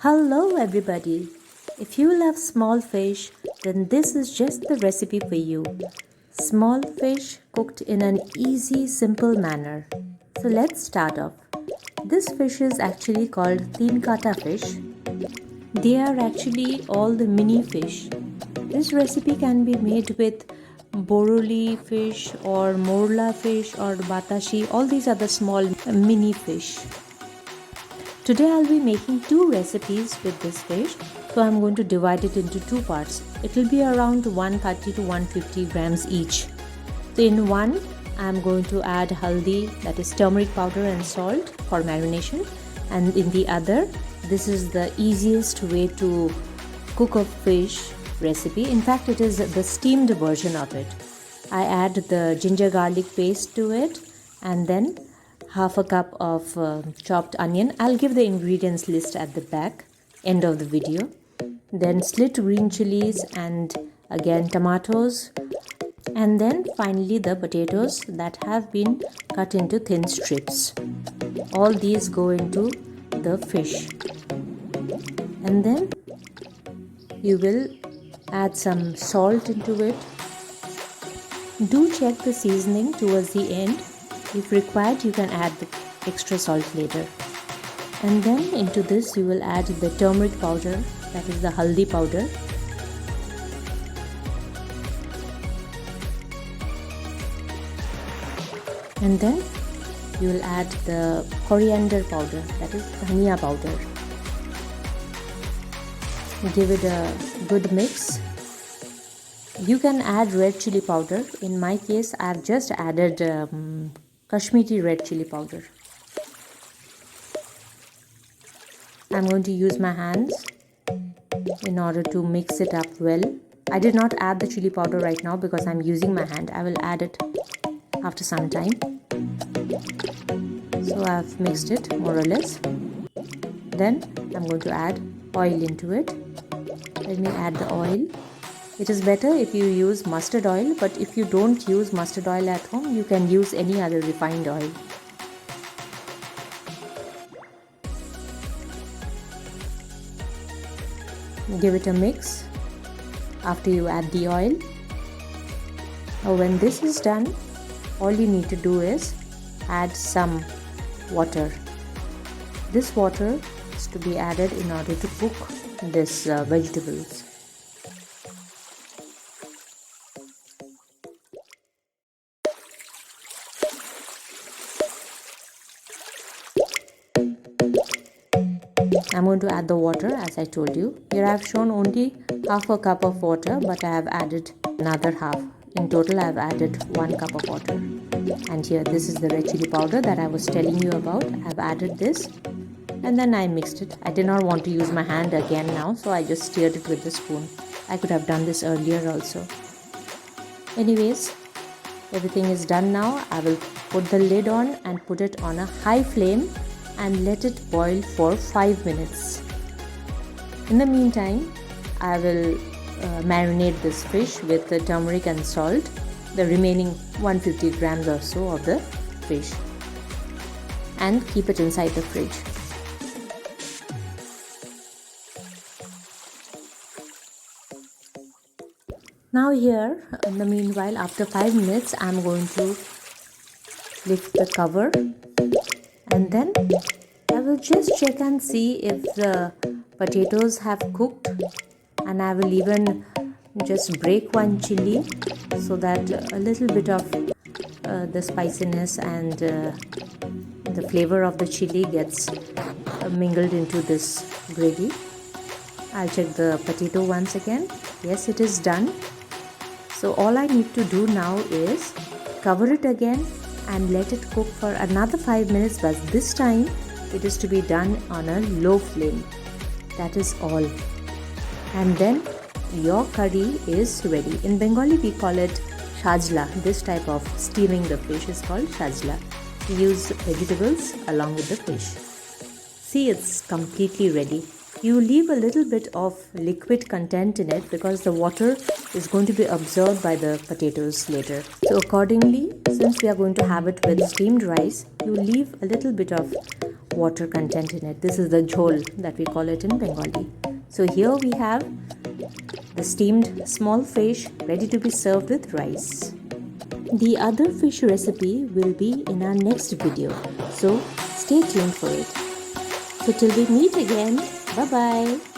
Hello everybody! If you love small fish, then this is just the recipe for you. Small fish cooked in an easy, simple manner. So let's start off. This fish is actually called Tinkata fish. They are actually all the mini fish. This recipe can be made with boroli fish or morla fish or batashi. All these are the small mini fish. Today I'll be making two recipes with this fish, so I'm going to divide it into two parts. It will be around 130 to 150 grams each. So in one, I'm going to add haldi, that is turmeric powder and salt for marination, and in the other, this is the easiest way to cook a fish recipe. In fact, it is the steamed version of it. I add the ginger garlic paste to it and then half a cup of chopped onion. I'll give the ingredients list at the back end of the video. Then slit green chilies and again tomatoes, and then finally the potatoes that have been cut into thin strips. All these go into the fish, and then you will add some salt into it. Do check the seasoning towards the end. If required, you can add the extra salt later. And then into this you will add the turmeric powder, that is the haldi powder. And then you will add the coriander powder, that is dhania powder. Give it a good mix. You can add red chili powder. In my case, I have just added Kashmiri red chili powder. I'm going to use my hands in order to mix it up well. I did not add the chili powder right now because I'm using my hand. I will add it after some time. So I've mixed it more or less. Then I'm going to add oil into it. Let me add the oil. It is better if you use mustard oil, but if you don't use mustard oil at home, you can use any other refined oil. Give it a mix after you add the oil. Now when this is done, all you need to do is add some water. This water is to be added in order to cook these vegetables. I'm going to add the water as I told you. Here I have shown only half a cup of water, but I have added another half. In total I have added 1 cup of water. And here this is the red chili powder that I was telling you about. I have added this and then I mixed it. I did not want to use my hand again now, so I just stirred it with the spoon. I could have done this earlier also. Anyways, everything is done now. I will put the lid on and put it on a high flame and let it boil for 5 minutes. In the meantime, I will marinate this fish with the turmeric and salt, the remaining 150 grams or so of the fish, and keep it inside the fridge. Now here, in the meanwhile, after 5 minutes, I am going to lift the cover. And then I will just check and see if the potatoes have cooked, and I will even just break one chili so that a little bit of the spiciness and the flavor of the chili gets mingled into this gravy. I'll check the potato once again. Yes, it is done. So all I need to do now is cover it again and let it cook for another 5 minutes, but this time it is to be done on a low flame. That is all. And then your curry is ready. In Bengali we call it shajla. This type of steaming the fish is called shajla. We use vegetables along with the fish. See, it's completely ready. You leave a little bit of liquid content in it because the water is going to be absorbed by the potatoes later. So accordingly, since we are going to have it with steamed rice, you leave a little bit of water content in it. This is the jhol that we call it in Bengali. So here we have the steamed small fish ready to be served with rice. The other fish recipe will be in our next video, so stay tuned for it. So till we meet again, bye bye.